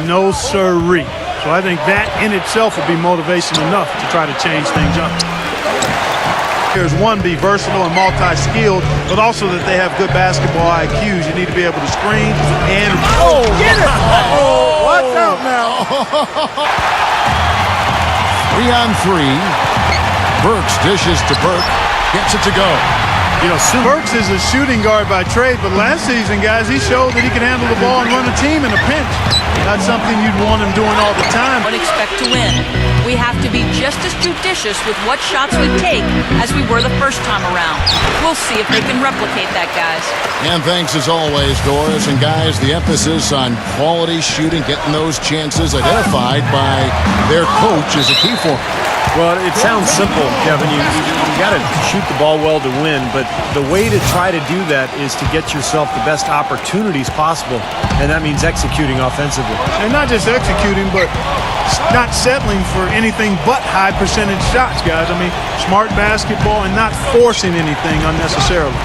No siree. So I think that in itself will be motivation enough to try to change things up. Here's one, be versatile and multi-skilled, but also that they have good basketball IQs. You need to be able to screen and... Oh, get it! Oh, watch out now. 3-on-3. Burks dishes to Burke. Gets it to go. You know, Burks is a shooting guard by trade, but last season, guys, he showed that he can handle the ball and run a team in a pinch. Not something you'd want him doing all the time. Don't expect to win. We have to be just as judicious with what shots we take as we were the first time around. We'll see if they can replicate that, guys. And thanks as always, Doris. And guys, the emphasis on quality shooting, getting those chances identified by their coach is a key for them. Well, it sounds simple, Kevin. You got to shoot the ball well to win, but the way to try to do that is to get yourself the best opportunities possible, and that means executing offensively. And not just executing, but not settling for anything but high percentage shots, guys. I mean, smart basketball and not forcing anything unnecessarily.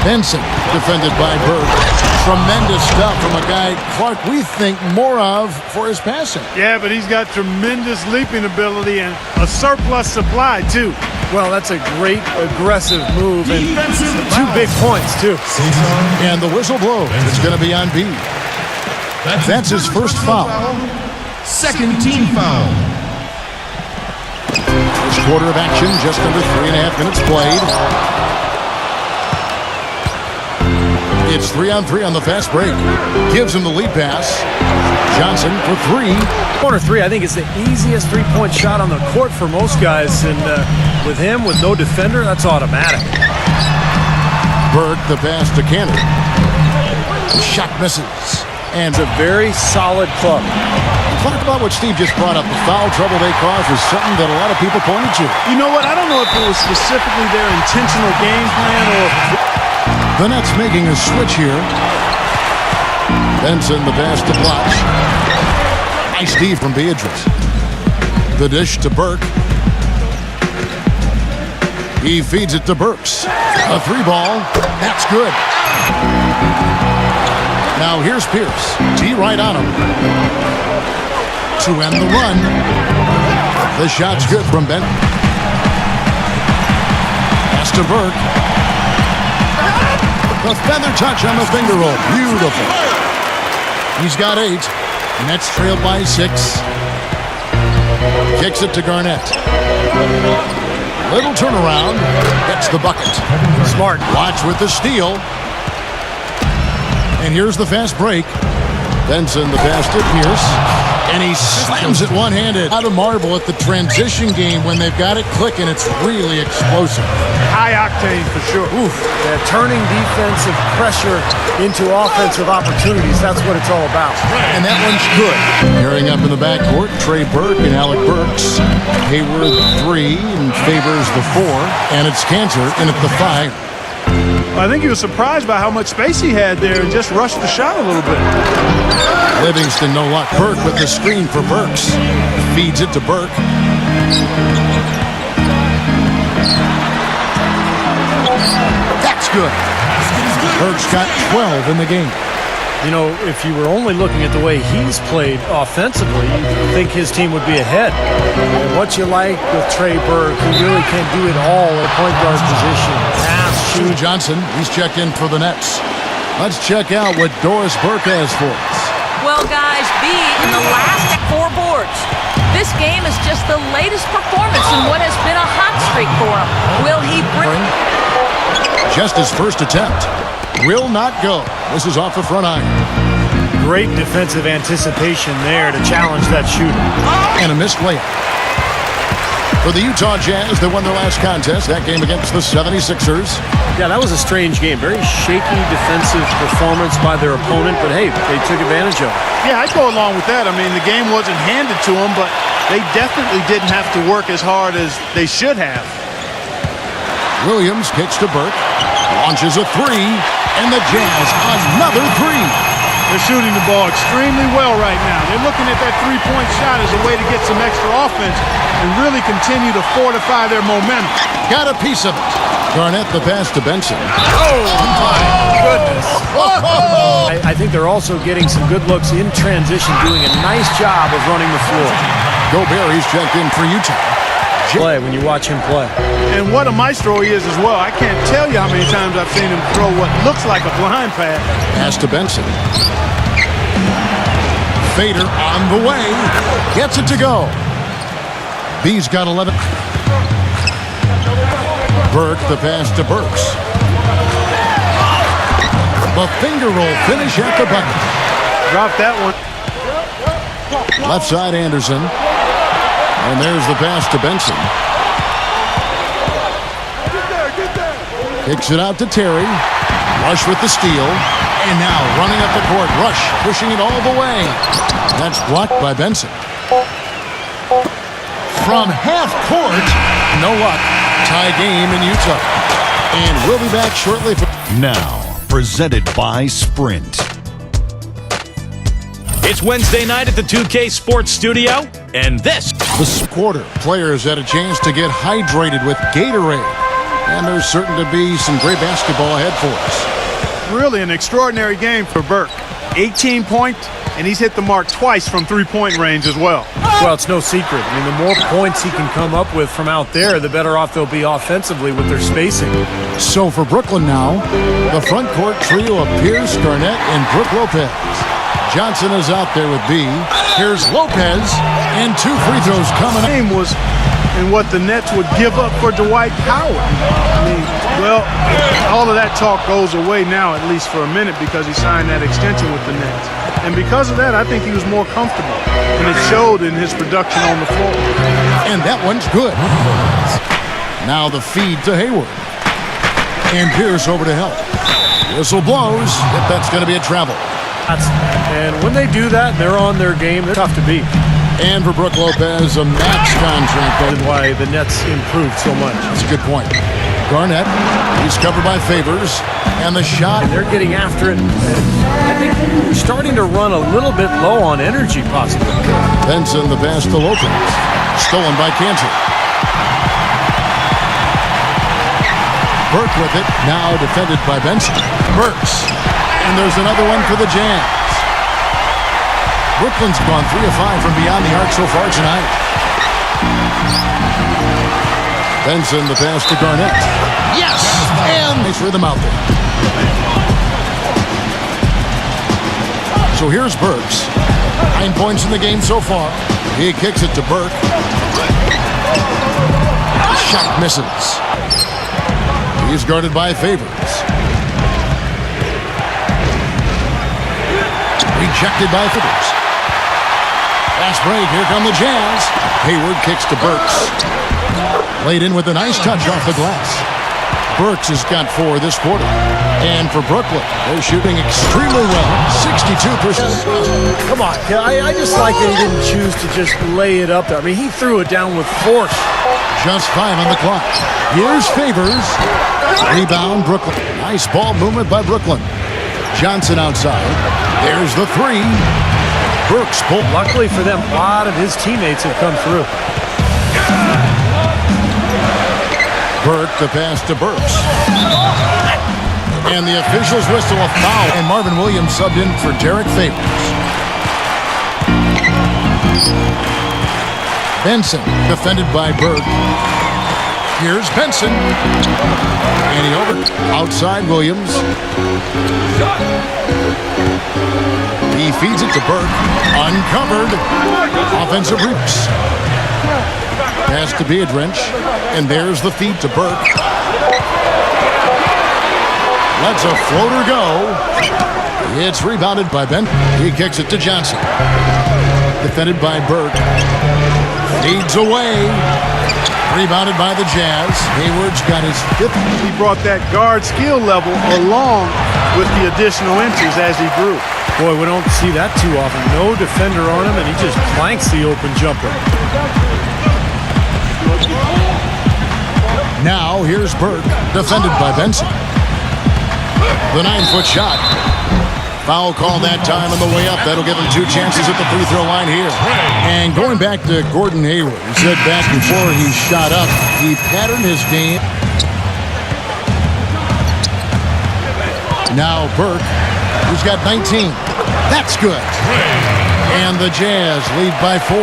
Benson, defended by Burke. Tremendous stuff from a guy, Clark, we think more of for his passing. Yeah, but he's got tremendous leaping ability and a surplus supply, too. Well, that's a great aggressive move and 2 big points, too. And the whistle blows. It's going to be on B. That's his first foul. Second team foul. First quarter of action, just under 3.5 minutes played. It's 3-on-3 on the fast break. Gives him the lead pass. Johnson for 3. Corner 3, I think, is the easiest three-point shot on the court for most guys. And with him, with no defender, that's automatic. Burke, the pass to Cannon. Shot misses. And it's a very solid club. Talk about what Steve just brought up. The foul trouble they caused was something that a lot of people pointed to. You know what? I don't know if it was specifically their intentional game plan or... The Nets making a switch here. Benson, the pass to Blotch. Nice D from Beatrice. The dish to Burke. He feeds it to Burks. A 3-ball. That's good. Now here's Pierce. D right on him. To end the run. The shot's good from Benton. Pass to Burke. The feather touch on the finger roll. Beautiful. He's got 8. Nets trailed by 6. Kicks it to Garnett. Little turnaround. Gets the bucket. Smart. Watch with the steal. And here's the fast break. Benson, the pass to Pierce. And he slams it one-handed. Out of marble at the transition game when they've got it clicking. It's really explosive. High octane for sure. Oof. Yeah, turning defensive pressure into offensive opportunities. That's what it's all about. And that one's good. Pairing up in the backcourt, Trey Burke and Alec Burks. Hayward 3 and favors the 4. And it's Cantor in at the 5. I think he was surprised by how much space he had there and just rushed the shot a little bit. Livingston, no luck. Burke with the screen for Burks. Feeds it to Burke. That's good. Burke's got 12 in the game. You know, if you were only looking at the way he's played offensively, you'd think his team would be ahead. And what you like with Trey Burke, he really can do it all at point guard position. Pass, shoot. Johnson, he's checked in for the Nets. Let's check out what Doris Burke has for us. Well, guys, B in the last 4 boards. This game is just the latest performance in what has been a hot streak for him. Will he bring... Just his first attempt. Will not go. This is off the front iron. Great defensive anticipation there to challenge that shooter. And a missed layup. For the Utah Jazz, they won their last contest, that game against the 76ers. Yeah, that was a strange game. Very shaky defensive performance by their opponent, but hey, they took advantage of it. Yeah, I'd go along with that. I mean, the game wasn't handed to them, but they definitely didn't have to work as hard as they should have. Williams kicks to Burke, launches a 3, and the Jazz another 3. They're shooting the ball extremely well right now. They're looking at that three-point shot as a way to get some extra offense and really continue to fortify their momentum. Got a piece of it. Garnett the pass to Benson. Oh, my goodness. I think they're also getting some good looks in transition, doing a nice job of running the floor. Gobert, he's checked in for Utah. Play when you watch him play. And what a maestro he is as well. I can't tell you how many times I've seen him throw what looks like a blind pass. Pass to Benson. Fader on the way. Gets it to go. B's got 11. Burke, the pass to Burks. The finger roll finish at the bucket. Drop that one. Left side, Anderson. And there's the pass to Benson. Kicks it out to Terry. Rush with the steal. And now running up the court. Rush pushing it all the way. That's blocked by Benson. From half court. No luck. Tie game in Utah. And we'll be back shortly. Now, presented by Sprint. It's Wednesday night at the 2K Sports Studio, and this. The quarter. Players had a chance to get hydrated with Gatorade. And there's certain to be some great basketball ahead for us. Really an extraordinary game for Burke. 18 points, and he's hit the mark twice from three-point range as well. Well, it's no secret. I mean, the more points he can come up with from out there, the better off they'll be offensively with their spacing. So for Brooklyn now, the front court trio of Pierce, Garnett, and Brook Lopez. Johnson is out there with B. Here's Lopez, and 2 free throws coming. The game was in what the Nets would give up for Dwight Howard. I mean, well, all of that talk goes away now, at least for a minute, because he signed that extension with the Nets. And because of that, I think he was more comfortable, and it showed in his production on the floor. And that one's good. Now the feed to Hayward. And Pierce over to help. Whistle blows. If that's going to be a travel. And when they do that, they're on their game. They're tough to beat. And for Brook Lopez, a max contract. And why the Nets improved so much. That's a good point. Garnett, he's covered by Favors. And the shot. And they're getting after it. And I think they're starting to run a little bit low on energy, possibly. Benson, the pass to Lopez. Stolen by Cantor. Burke with it. Now defended by Benson. Burks. And there's another one for the Jazz. Brooklyn's gone 3 of 5 from beyond the arc so far tonight. Benson, the pass to Garnett. Yes! And they threw them out there. So here's Burks. 9 points in the game so far. He kicks it to Burke. Shot misses. He's guarded by Favors. Rejected by Favors. Fast break. Here come the Jazz. Hayward kicks to Burks. Laid in with a nice touch off the glass. Burks has got 4 this quarter. And for Brooklyn, they're shooting extremely well. 62%. Come on. I just like that he didn't choose to just lay it up there. I mean, he threw it down with force. Just 5 on the clock. Here's Favors. Rebound, Brooklyn. Nice ball movement by Brooklyn. Johnson outside. There's the 3. Burks pulled. Luckily for them, a lot of his teammates have come through. Burke, the pass to Burks. And the officials whistle a foul. And Marvin Williams subbed in for Derek Favors. Benson, defended by Burke. Here's Benson. And he over. Outside Williams. He feeds it to Burke. Uncovered. Offensive reach. Pass to Beardrench. And there's the feed to Burke. Lets a floater go. It's rebounded by Ben. He kicks it to Johnson. Defended by Burke. Feeds away. Rebounded by the Jazz. Hayward's got his 5th. He brought that guard skill level along with the additional inches as he grew. Boy, we don't see that too often. No defender on him, and he just planks the open jumper. Now here's Burke, defended by Benson. The 9-foot shot. Foul call that time on the way up. That'll give him 2 chances at the free throw line here. And going back to Gordon Hayward, he said back before he shot up, he patterned his game. Now Burke, who's got 19. That's good. And the Jazz lead by 4.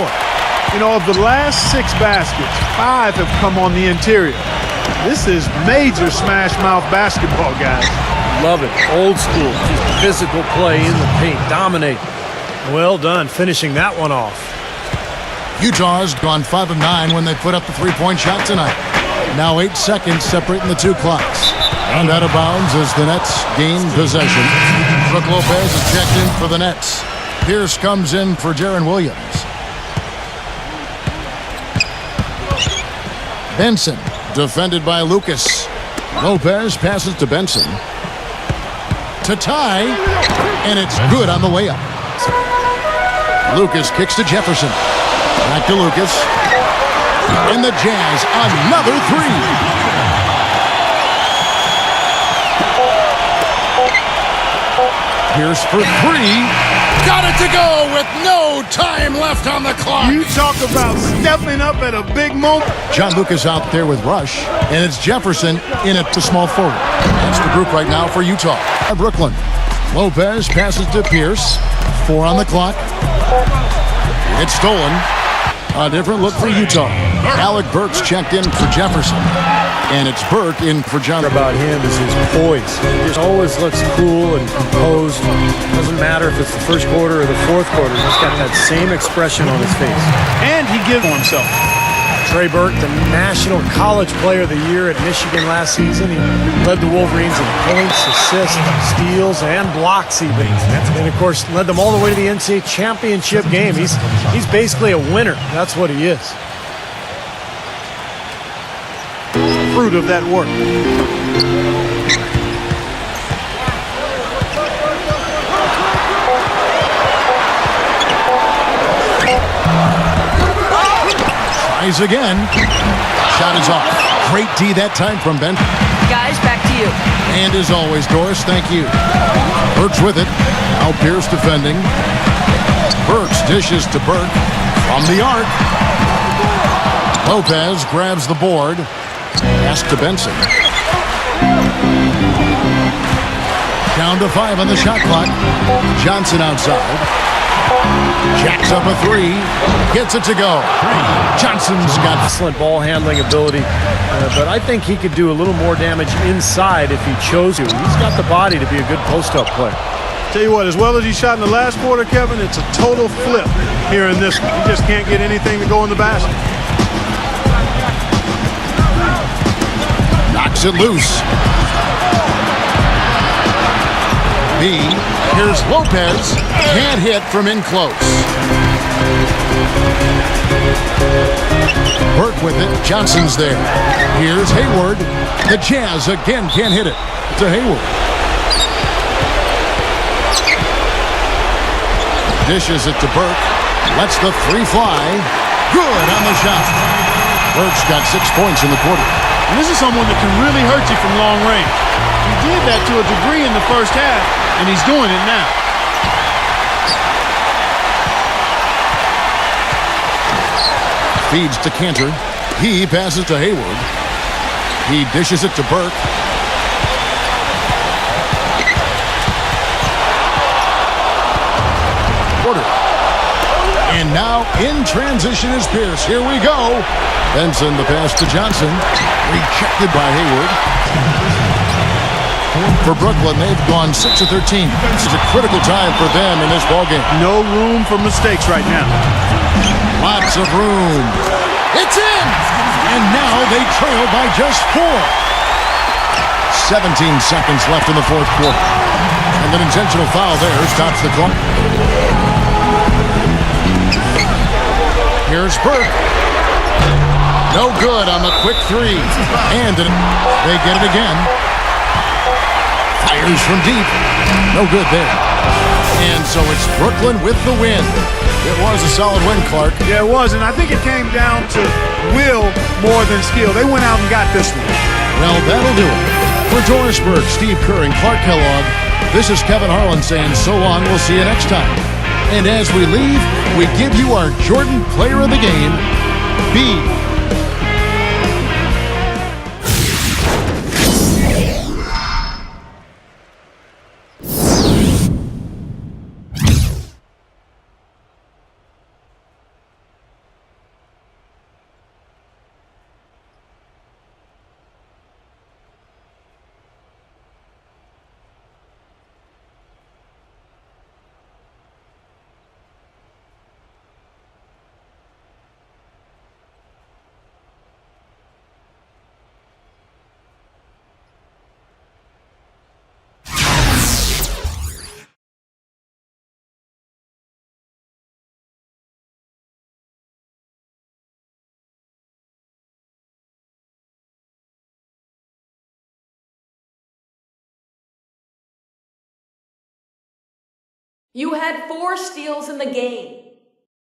You know, of the last 6 baskets, 5 have come on the interior. This is major smash mouth basketball, guys. Love it. Old school. Just physical play in the paint. Dominate. Well done finishing that one off. Utah's gone 5 of 9 when they put up the three-point shot tonight. Now 8 seconds separating the two clocks. And out of bounds as the Nets gain possession. Brook Lopez is checked in for the Nets. Pierce comes in for Jaron Williams. Benson, defended by Lucas. Lopez passes to Benson. To tie, and it's good on the way up. Lucas kicks to Jefferson. Back to Lucas. And the Jazz, another 3. Pierce for 3. Got it to go with no time left on the clock. You talk about stepping up at a big moment. John Lucas out there with Rush, and it's Jefferson in at the small forward. That's the group right now for Utah. Brooklyn. Lopez passes to Pierce. 4 on the clock. It's stolen. A different look for Utah. Alec Burks checked in for Jefferson. And it's Burke in for John. About him is his poise. He just always looks cool and composed. Doesn't matter if it's the first quarter or the fourth quarter. He's got that same expression on his face. And he gives himself. Trey Burke, the National College Player of the Year at Michigan last season. He led the Wolverines in points, assists, steals, and blocks even. And, of course, led them all the way to the NCAA championship game. He's basically a winner. That's what he is. Fruit of that work. Tries again. Shot is off. Great D that time from Ben. Guys, back to you. And as always, Doris, thank you. Burks with it. Now Pierce defending. Burks dishes to Burke from the arc. Lopez grabs the board. Pass to Benson. Down to 5 on the shot clock. Johnson outside. Jacks up a 3. Gets it to go. Johnson's got Excellent ball handling ability, but I think he could do a little more damage inside if he chose to. He's got the body to be a good post-up player. Tell you what, as well as he shot in the last quarter, Kevin, it's a total flip here in this one. He just can't get anything to go in the basket. knocks it loose. B. Here's Lopez. Can't hit from in close. Burke with it. Johnson's there. Here's Hayward. The Jazz again can't hit it. To Hayward. Dishes it to Burke. Lets the three fly. Good on the shot. Burke's got 6 points in the quarter. And this is someone that can really hurt you from long range. He did that to a degree in the first half, and he's doing it now. Feeds to Cantor. He passes to Hayward. He dishes it to Burke. Porter. And now in transition is Pierce. Here we go. Benson the pass to Johnson. Rejected by Hayward. For Brooklyn, they've gone 6 of 13. This is a critical time for them in this ballgame. No room for mistakes right now. Lots of room. It's in! And now they trail by just 4. 17 seconds left in the fourth quarter. And an intentional foul there stops the clock. Here's Burke. No good on the quick three. And they get it again. Fires from deep. No good there. And so it's Brooklyn with the win. It was a solid win, Clark. Yeah, it was, and I think it came down to will more than skill. They went out and got this one. Well, that'll do it. For Doris Burke, Steve Kerr, and Clark Kellogg, this is Kevin Harlan saying so long. We'll see you next time. And as we leave, we give you our Jordan Player of the Game, B. You had 4 steals in the game.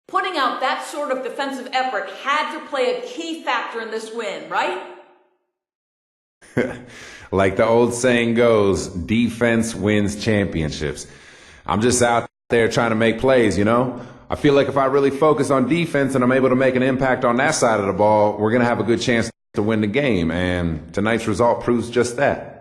Putting out that sort of defensive effort had to play a key factor in this win, right? Like the old saying goes, defense wins championships. I'm just out there trying to make plays, you know? I feel like if I really focus on defense and I'm able to make an impact on that side of the ball, we're going to have a good chance to win the game. And tonight's result proves just that.